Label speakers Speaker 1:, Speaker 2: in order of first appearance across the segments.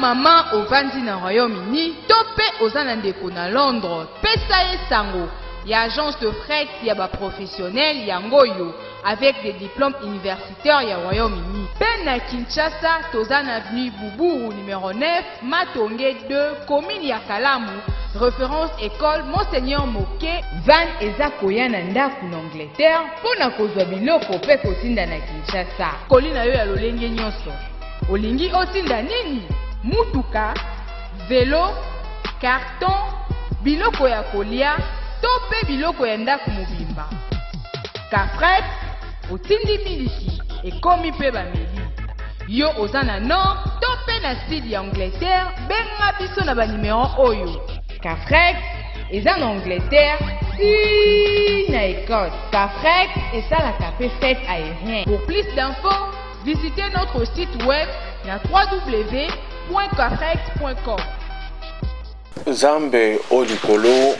Speaker 1: maman ovandi na Royaume-Uni, topé oza na ndeko na Londres, pesa ye sango. Il y a agence de fret, il y a des professionnels, il y a Ngoyo, avec des diplômes universitaires, il y a Royaume-Uni. Ben à Kinshasa, Tozan Avenue Boubou, numéro 9, Matongé 2, commune Yakalamu, référence école Monseigneur Moké, Van Eza Koyana Ndaku en Angleterre, pour na kozwa biloko pe kotinda na Kinshasa. Kolina yo ya lolenge nyonso. Olingi otinda nini? Mutuka, vélo, carton, biloko ya kolia, tope biloko ya ndaku mobimba. Kafret, otindi miliki, ekomi pe bameli. Yo ozana nord, tope na sud ya Angleterre, benga biso na ba numéro oyo. Kafret, eza na Angleterre, si na Écosse. Kafret, esalaka pe fête aérien. Pour plus d'infos, visitez notre site web na www.kafret.com.
Speaker 2: Zambe olikolo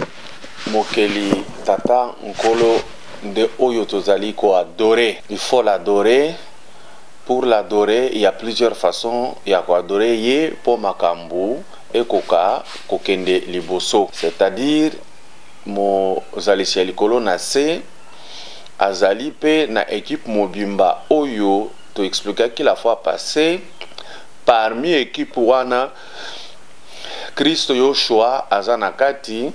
Speaker 2: mokeli tata nkolo de oyo tozali ko adorer. Il faut l'adorer. Pour l'adorer, il y a plusieurs façons. Il y a quoi adorer ye po makambu et koka kokende liboso. C'est-à-dire mo zalisi likolo na se azali pe na équipe mobimba oyo to expliquer qui la fois passée parmi équipe wana Christ Yoshua azanakati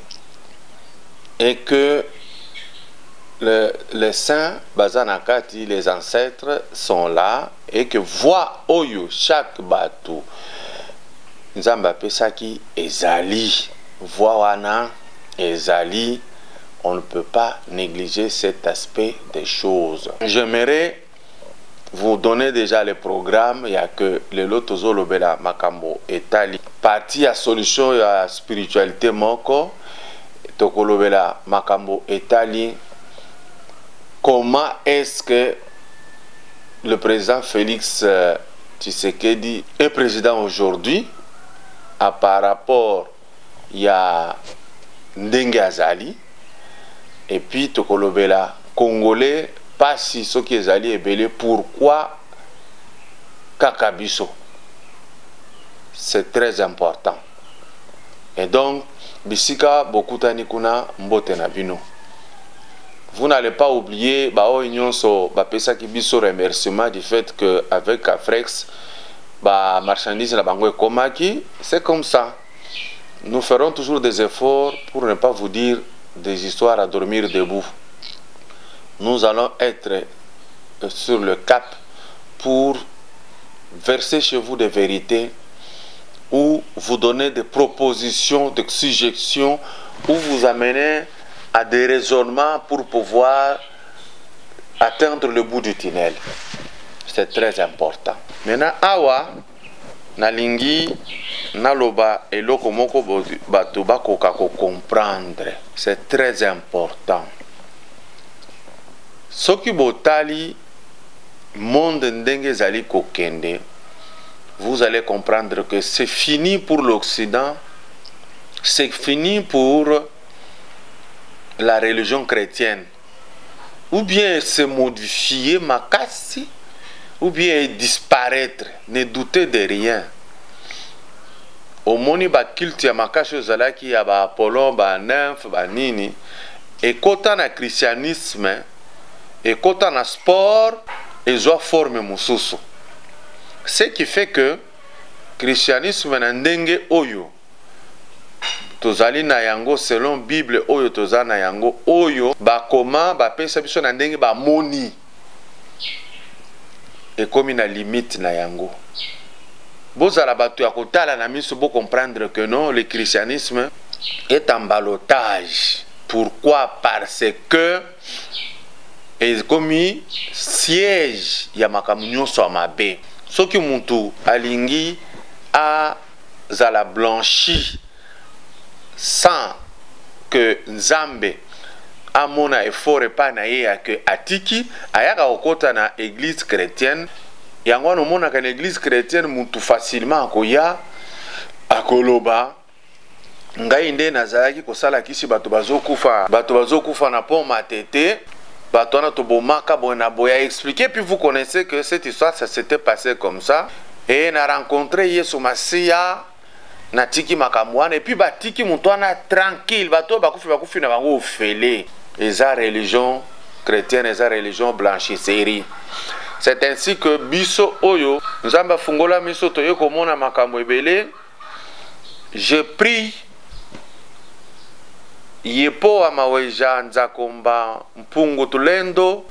Speaker 2: et que les saints bazanakati, les ancêtres sont là et que voix oyo chaque bateau nzamba pesaki ezali voix wana ezali, on ne peut pas négliger cet aspect des choses. J'aimerais vous donner déjà le programme. Il y a que le lotozo lobela makambo etali partie à solution ya spiritualité moko tokolobela makambo etali. Comment est-ce que le président Félix Tshisekedi est président aujourd'hui par rapport il y a ndenge azali et puis tokolobela congolais pas si ce qui ezali ebele pourquoi kakabiso. C'est très important. Et donc bisika bokutani kuna mbote na bino. Vous n'allez pas oublier bao nyonso ba pesa ki biso remerciement du fait que avec Afrex ba marchandise na bango ekomaki. C'est comme ça. Nous ferons toujours des efforts pour ne pas vous dire des histoires à dormir debout. Nous allons être sur le cap pour verser chez vous des vérités ou vous donner des propositions, des suggestions ou vous amener à des raisonnements pour pouvoir atteindre le bout du tunnel. C'est très important. Maintenant, awa nalingi naloba eloko moko bato bakoka ko comprendre. C'est très important. Soki botali monde ndenge zali kokende, vous allez comprendre que c'est fini pour l'Occident, c'est fini pour la religion chrétienne. Ou bien se modifier makasi, ou bien disparaître. Ne doutez de rien. Au moni ba culte ya makasi ozalaki ya ba Apollon, ba nymphe, ba nini, et kota na christianisme, et kota na sport, ezwa forme mususu. Ce qui fait que christianisme na ndenge oyo tozali na yango selon Bible oyo tozali na yango oyo bakoma bapesa biso na ndenge bamoni ekomi na limite na yango. Bozala bato ya kotala na miso bo comprendre que non, le christianisme est en ballottage. Pourquoi? Parce que ekomi siège ya makambo nyonso ya mabe. Soki muntu alingi a zala blanchi sans que Nzambe amona effort epa na ye ya que atiki ayaka okota na église chrétienne yango no mona ka na église chrétienne muntu facilement akoya akoloba ngai nde nazalaki kosala kisi bato bazokufa na pont Matete bato wana tobomaka boye na boya expliquer. Puis vous connaissez que cette histoire ça s'était passé comme ça. et na rencontré Yesu Masia na tiki makamwana et puis batiki mutwana tranquille bato bakufi na bango ofele eza religion chrétienne eza religion blanchisserie. C'est ainsi que biso oyo nzamba fungola miso toye komona makambo ebele. Je prie yepo amaweja nzakomba mpungu tulendo.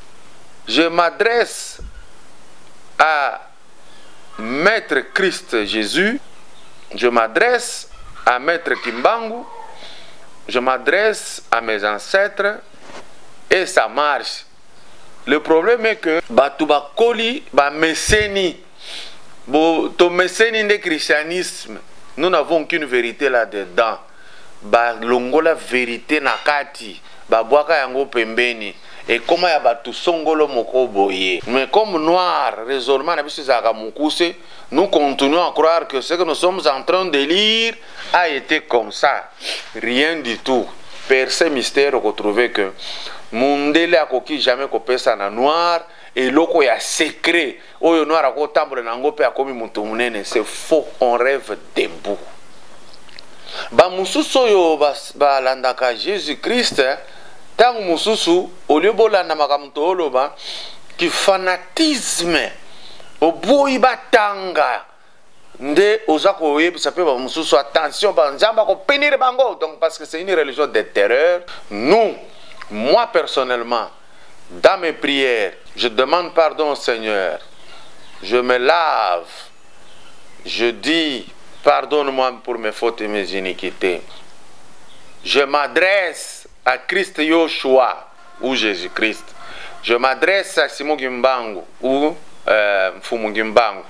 Speaker 2: Je m'adresse à Maître Christ Jésus, je m'adresse à Maître Kimbangu, je m'adresse à mes ancêtres et ça marche. Le problème est que Batouba Koli, Mécénie, to mécénie de christianisme, nous n'avons qu'une vérité là-dedans. Longola vérité nakati, boaka yango pembeni. Et comment y a batu songolo moko boye. Mais comme noir, raisonnement nous continuons à croire que ce que nous sommes en train de lire a été comme ça. Rien du tout. Percé mystère qu'on trouvait que Mundele a coquille jamais copé ça na noir et loko ya secret. Oyo noir a ko tambre nango pe a komi mutumunene. C'est faux, on rêve debout. Ba mususo yo ba landaka Jésus-Christ. Tant mususu au lieu bolanda makamto oloba ki fanatisme oboyi batanga nde ozako yebisa pe ba mususu attention ba nzamba ko pénir bango. Donc parce que c'est une religion de terreur. Nous, moi personnellement, dans mes prières, je demande pardon au Seigneur, je me lave, je dis pardonne-moi pour mes fautes et mes iniquités, je m'adresse à Christ Yoshua ou Jésus-Christ. Je m'adresse à Simon Gimbangu ou Mfumu Gimbangu.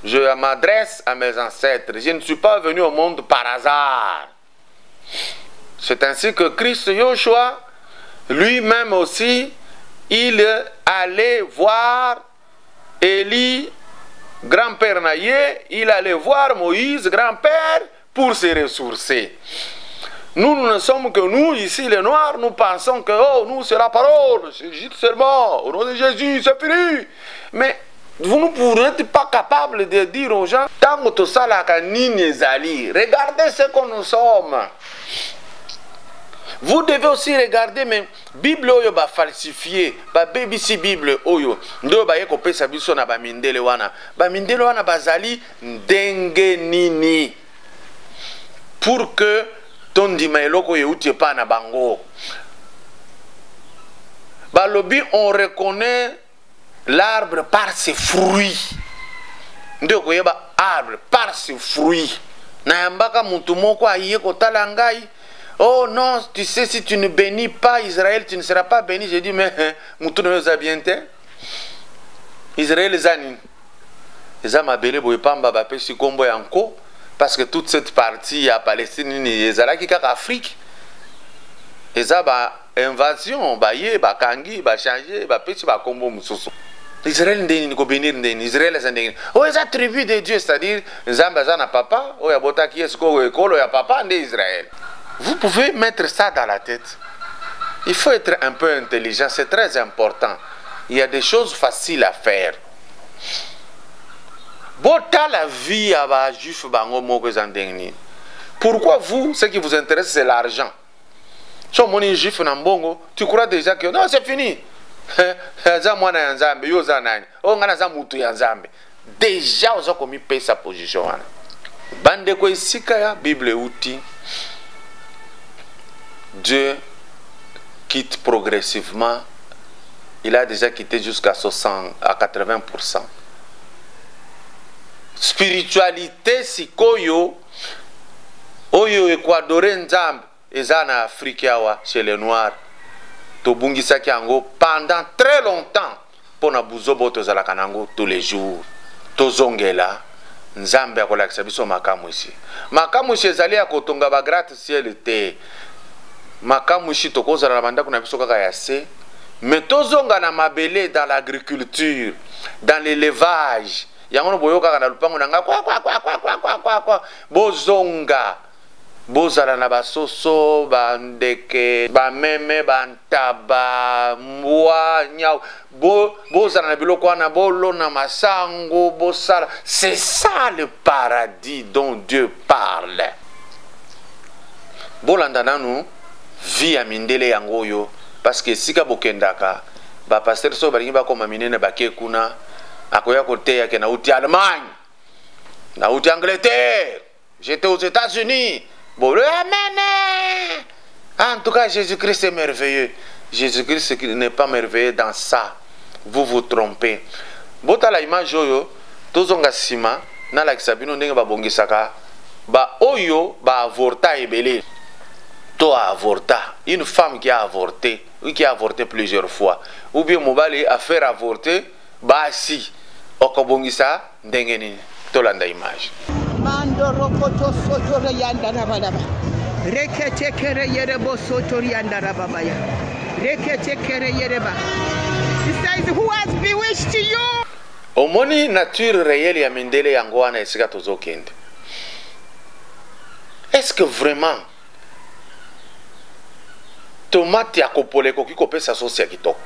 Speaker 2: Je m'adresse à mes ancêtres. Je ne suis pas venu au monde par hasard. C'est ainsi que Christ Yoshua, lui-même aussi, il allait voir Élie, grand-père Naïe, il allait voir Moïse, grand-père, pour se ressourcer. Nous ne sommes que nous, ici les Noirs, nous pensons que oh, nous c'est la parole, c'est juste seulement, au nom de Jésus, c'est fini. Mais vous n'êtes pas capable de dire aux gens, tant que tout ça là, regardez ce que nous sommes. Vous devez aussi regarder, mais Bible oyo ba falsifié, ba BBC Bible oyo, ndo ba yeko pesa biso na ba mindele wana bazali ndenge nini, pour que tondima eloko yeuti pa na bango. Balobi, on reconnaît l'arbre par ses fruits. Ndeko yeba arbre par ses fruits. Na yambaka mutu moko aye kotala ngai. Oh non, tu sais, si tu ne bénis pas Israël, tu ne seras pas béni. J'ai dit, mais mutu ne za biente. Israël zani. Eza mabele boye pamba ba pesi kombo yanko. Parce que toute cette partie à Palestine, ils sont là qui sont en Afrique. Ils ont une invasion, ils ont changé, ils ont petit combo. Israël est bénir, Israël est bénir. Oh, ils ont tribu de Dieu, c'est-à-dire, ils ont besoin de papa, oh, ils ont qui est-ce qu'il y a papa d'Israël. Vous pouvez mettre ça dans la tête. Il faut être un peu intelligent, c'est très important. Il y a des choses faciles à faire. Bota la vie à juif bango moko zandengni. Pourquoi vous, ce qui vous intéresse, c'est l'argent. Si on est juif nambongo, tu crois déjà que non, c'est fini. Déjà, on a commis sa position. Bande ko isika ya Bible outil. Dieu quitte progressivement. Il a déjà quitté jusqu'à 60 à 80%. Spiritualité sikoyo oyo Equadoren nzambe eza na Afrique awa chez les noirs tobungisaki yango pendant très longtemps pona buzobo tozalaka nango tous les jours tozongela nzambe akolakisa biso makamu ici ezali ya kotonga ba gratte ciel te makamu ici tokozala na bandako na biso kaka ya se mais tozonga na mabele dans l'agriculture dans l'élevage. Yangono boyoka kana lupango nanga kwa bozonga bozala na basoso bandeke bameme bantaba mbwa nyau bozala na biloko wana bolona masango bosala. C'est ça le paradis dont Dieu parle. Bolanda nanu vie ya mindele yango oyo parce que sika bokendaka ba pasteur so balingi bakoma minene bake kuna akoya koteya ke na uti Allemagne na uti Angleterre, j'étais aux États-Unis. Bon, amen. En tout cas, Jésus-Christ est merveilleux. Jésus-Christ n'est pas merveilleux dans ça. Vous vous trompez. Bota la image oyo, tozonga sima, na la kisabino ndenge ba bongisaka, ba oyo ba avorta ebele. To a avorta. Une femme qui a avorté, ou qui a avorté plusieurs fois, ou bien mobali a faire avorter, ba si, okobongisa ndenge nini. Tolanda image.
Speaker 3: Mandoro koto sotori yandara balaba. Rekete kere yerebo sotori yandara babaya. Rekete kere yereba. He says, who has bewitched you?
Speaker 2: Omoni nature réelle ya mindele yango wana esika tozokende. Est-ce que vraiment tomate ya kopole koki kopesa sauce ya kitoko?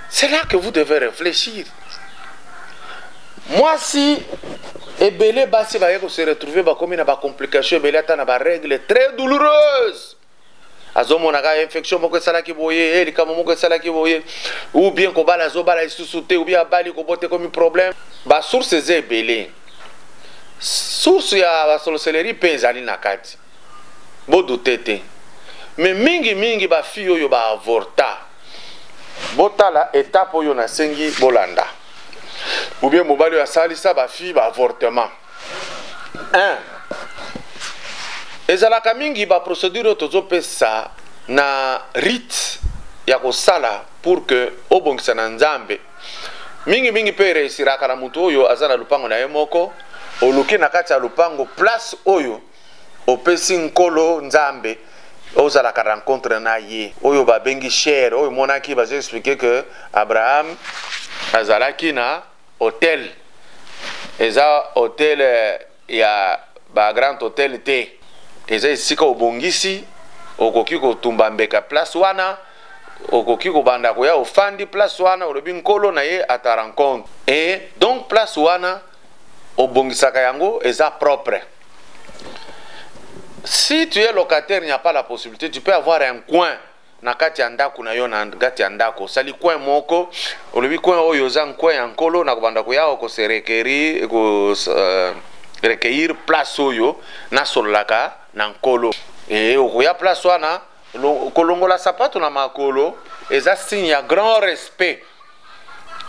Speaker 2: C'est là que vous devez réfléchir. Moi si ebele basi va se retrouver ba comme na ba complication ebele ata na ba règle très douloureuse. Azomona ka infection moko sala ki boye, eli kama moko sala ki boye ou bien ko bala zo bala isusute ou bien bali ko bote comme problème. Ba source ze ebele. Source ya ba sorcellerie penzali na kati. Bodo tete. Mais mingi ba fille yo ba avorta. Botala étape yo na sengi bolanda. Ou bien mobali ya salisa ba fille ba avortement. 1. Ezalaka mingi ba procédure tozo pesa na rite ya ko sala pour que obongisa na nzambe. Mingi pe réussira kana mutu oyo azana lupango na yemoko oluki na kati ya lupango place oyo opesi nkolo nzambe ozala ka rencontre na ye oyo ba bengi cher oyo monaki ba expliquer que Abraham azalaki na hôtel. Eza hôtel ya ba grand hôtel te. Eza esika obongisi okoki kotumba mbeka place wana okoki kobanda koya ofandi place wana olobi nkolo na ye ata rencontre. Et donc place wana obongisaka yango eza propre. Si tu es locataire, il n'y a pas la possibilité, tu peux avoir un coin na kati andako na yo na kati andako sali coin moko olobi coin oyo za coin ya nkolo na kobanda ko ya ko se requérir ko recueillir place oyo na solaka na nkolo et okoya place wana kolongola sapato na makolo eza signe ya grand respect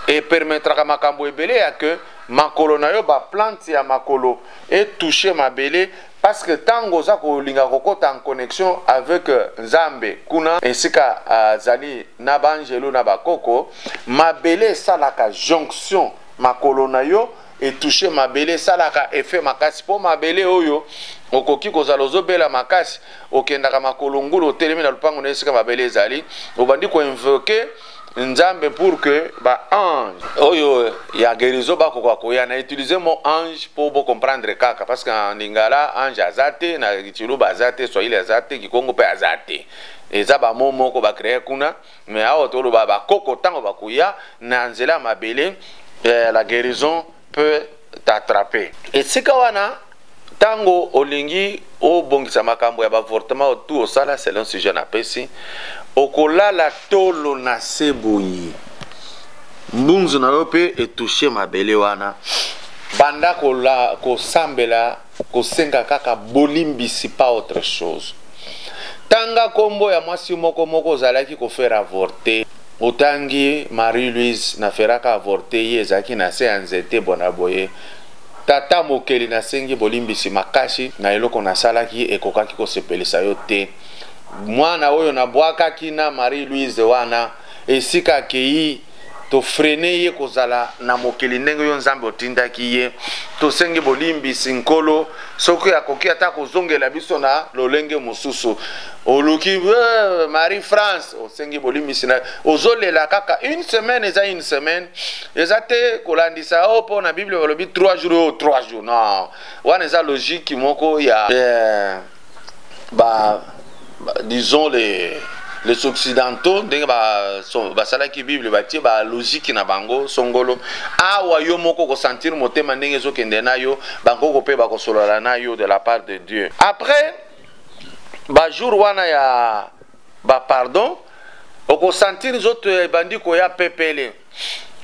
Speaker 2: et permettra ka makambo ebele ya que makolo na yo ba plante ya makolo et toucher mabele. Parce que tango za ko linga kokota en connexion avec Nzambe kuna esika zali na banjelo na bakoko mabele salaka jonction makolo na yo et toucher mabele salaka effet makasi po mabele oyo okoki kozala ozobela makasi okendaka makolo ngulu telemi na lupango na esika mabele zali obandi ko invoquer Nzambe pour que ba ange oyo ya guérison ba ko koya na utiliser mon ange pour comprendre kaka parce que en lingala ange azate na kitulu bazate soit il azate kikongo pe azate eza ba momo ko ba créer kuna mais awo tolo ba koko tango ba kuya na nzela mabele la guérison peut t'attraper et sika wana tango olingi o bongisa makambo ya ba avortement tout au sala selon ce jeune apesi okolala tolo na seboyi mbunzu na yo pe etouche mabele wana banda kola kosambela kosenga kaka bolimbisi pas autre chose tanga kombo ya mwasi moko zalaki ko faire avorter otangi Marie-Louise na feraka avorter yezaki na se anzete bona boye tata mokeli na sengi bolimbisi makashi na eloko na salaki ekokaki ko sepelisa yo te mwana oyo na bwaka kina Marie-Louise wana esika kei to freine ye kozala na mokili ndenge yo nzambe otindaki ye to sengi bolimbisi nkolo soki akoki ata kozongela biso na lolenge mosusu oluki Marie France osengi bolimbisi na ozolela kaka une semaine eza te kolandisa opo na Bible balobi 3 jours 3 jours non wana eza logique moko ya disons les occidentaux ndenge basalaki Bible batie ba logique na bango songolo awa yo moko ko sentir motema ndenge ezokende na yo bango ko pe bakosolola na yo de la part de Dieu. Après ba jour wana ya ba pardon oko sentir zote bandi ko ya pepele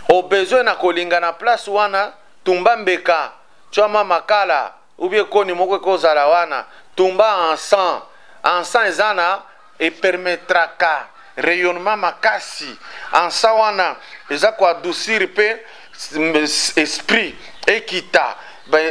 Speaker 2: au besoin na kolinga na place wana tumba mbeka chama makala ubie koni moko ko zala wana tumba encens ezana et permettra ka rayonnement makasi ensa wana eza ko adoucir pe esprit ekita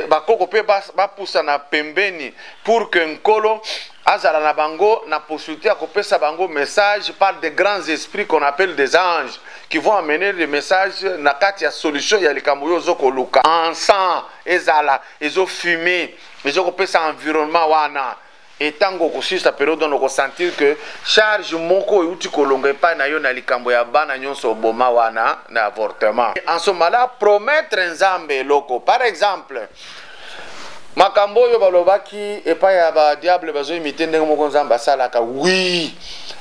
Speaker 2: bakoko pe bapusa na pembeni pour que nkolo azala na bango na possibilité à kopesa bango message par des grands esprits qu'on appelle des anges qui vont amener des messages na kati ya solution ya likambo yo zokoluka ensemble ezala ezo fumer ezo kopesa environnement wana etango kosisa période on ko sentir que charge moko euti kolonga pa na yo na likambo ya bana nyonso boma wana na avortement en ce moment-là promettre nzambe loko par exemple makambo yo balobaki epa ya ba diable bazo imiter ndenge moko nzambe asalaka oui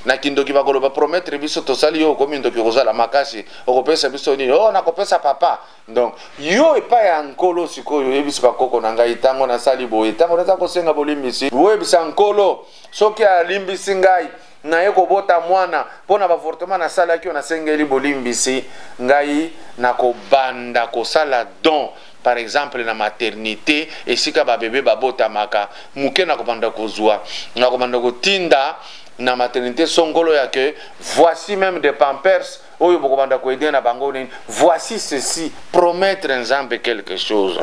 Speaker 2: na kindoki bakoloba promettre biso tosali yo komi ndoki kozala makasi okopesa biso nini oh nakopesa papa donc yo epa ya nkolo sikoyo yebisi bakoko na ngai tango na sali boye tango naza kosenga bolimbisi webisa nkolo soki alimbisi ngai na ye kobota mwana pona bavortement na salaki na sengeli bolimbisi ngai na kobanda kosala don par exemple na maternité esika ba bébé babota maka muke na kobanda kozwa na kobanda kotinda na maternité songolo yake voici même des pampers oyo bokobanda ko aider na bango nini voici ceci promettre nzambe quelque chose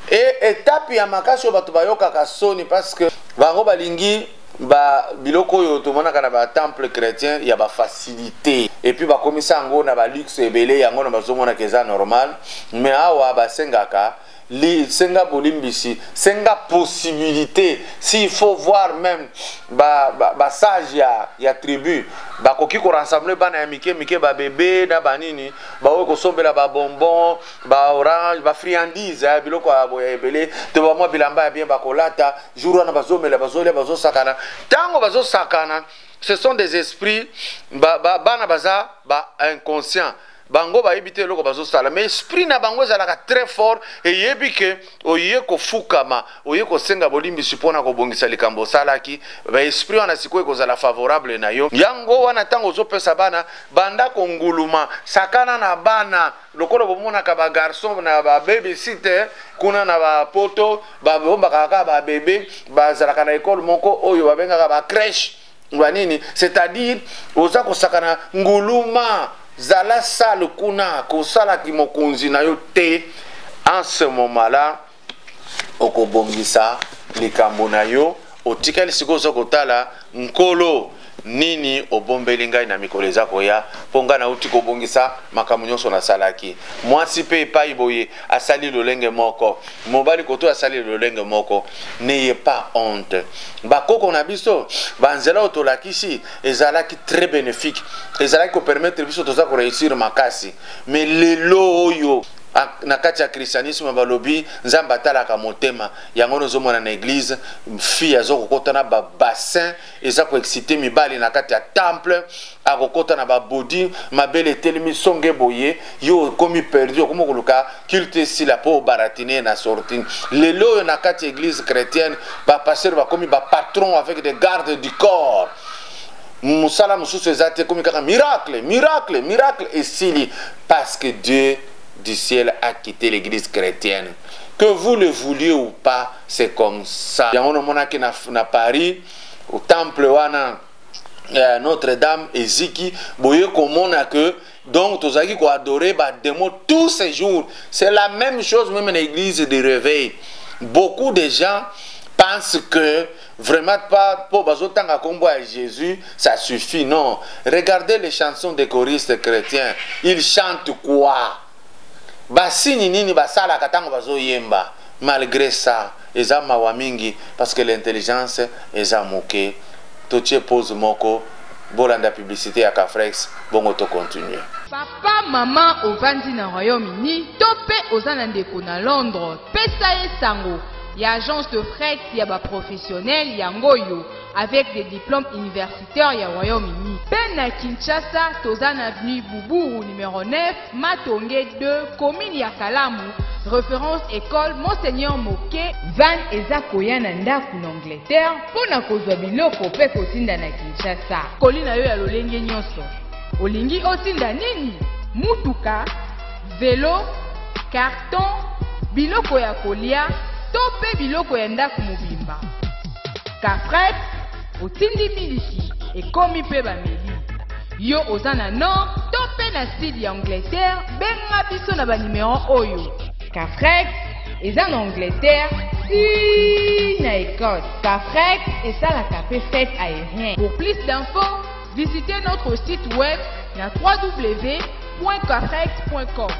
Speaker 2: et étape ya makasi oyo bato bayokaka soni parce que bango balingi ba biloko yo tomonaka na ba temple chrétien ya ba facilité et puis ba komisa ngo na ba luxe ebele yango na bazomona keza normal mais awa ba sengaka li senga bolimbisi senga possibilité s'il faut voir même ba sage ya tribu ba koki ko rassembler bana ya mike ba bébé na banini ba ko sombela ba bonbon ba orange ba friandise ya biloko ya ebele to ba mo bilamba ya bien ba kolata jour na bazomela bazo sakana tango bazo sakana ce sont des esprits bana baza ba inconscient bango ba ebite loko bazo sala mais esprit na bango ezalaka très fort et yebike oye ko fukama oye ko senga bolimbi supona ko bongisa likambo salaki ba esprit wana sikoye ko zala favorable na yo yango wana tango zo pesa bana banda ko nguluma sakana na bana lokolo bomona ka ba garçon na ba baby sitter kuna na ba poto ba bomba kaka ba bébé ba zalaka na école moko oyo ba benga ba crèche wanini c'est-à-dire oza ko sakana nguluma zala sale kuna kosala ki mokonzi na yo te en ce moment-là okobongisa likambo na yo otikali sikozo kotala nkolo nini obombeli ngai na mikolo eza koya ponga na uti kobongisa makambo nyonso na salaki mwasi pe epai boye asali lolenge moko mobali koto asali lolenge moko n'ayez pas honte bakoko na biso banzela otolakisi ezalaki très bénéfique ezalaki ko permettre biso toza ko réussir makasi mais lelo oyo na kati ya christianisme balobi nzamba talaka motema yango nozomona na église fille azokokota na ba bassin eza ko exciter mibali na kati ya temple akokota na ba body mabele telemi songe boye yo komi perdu komo koluka culte si la po baratine na sortine lelo na kati ya église chrétienne ba pasteur ba komi ba patron avec des gardes du corps musala mususu ezate komi kaka miracle et sili parce que Dieu du ciel a quitté l'église chrétienne. Que vous le vouliez ou pas, c'est comme ça. Il y a un moment qui na Paris, au temple wana Notre-Dame et Ziki, boye komona que donc tous qui adorer ba démon tous ces jours. C'est la même chose même dans l'église de réveil. Beaucoup de gens pensent que vraiment pas pour bazotanga kombo à Jésus, ça suffit. Non. Regardez les chansons des choristes chrétiens. Ils chantent quoi? Basini nini basala katango bazoyemba. Malgré ça, eza mawa mingi parce que l'intelligence eza moke. Totie pose moko bolanda publicité à Cafrex, bongo to continuer.
Speaker 1: Papa, maman au vandi na Royaume-Uni, topé aux ndeko na Londres, pesa ye sango. Il y a agence de fret, il y a professionnel, yangoyo avec des diplômes universitaires, il y a Royaume-Uni. Ben à Kinshasa, Tozan avenue Boubou numéro 9, Matonge 2, commune ya Kalamu, référence école Monseigneur Moké, Van eza koya na ndaku na Angleterre, pona kozwa biloko pe kotinda na Kinshasa. Kolina yo ya lolenge nyonso. Olingi otinda nini? Mutuka, vélo, carton, biloko ya kolia, tope biloko ya ndaku mobimba. Cafrex, otindi miliki, ekomi pe bameli. Yo ozana nord, tope na sud ya Angleterre, benga biso na ba numéro oyo. Cafrex, eza na Angleterre, si na Écosse. Cafrex, esalaka pe fête aérien. Pour plus d'infos, visitez notre site web na www.cafrex.com.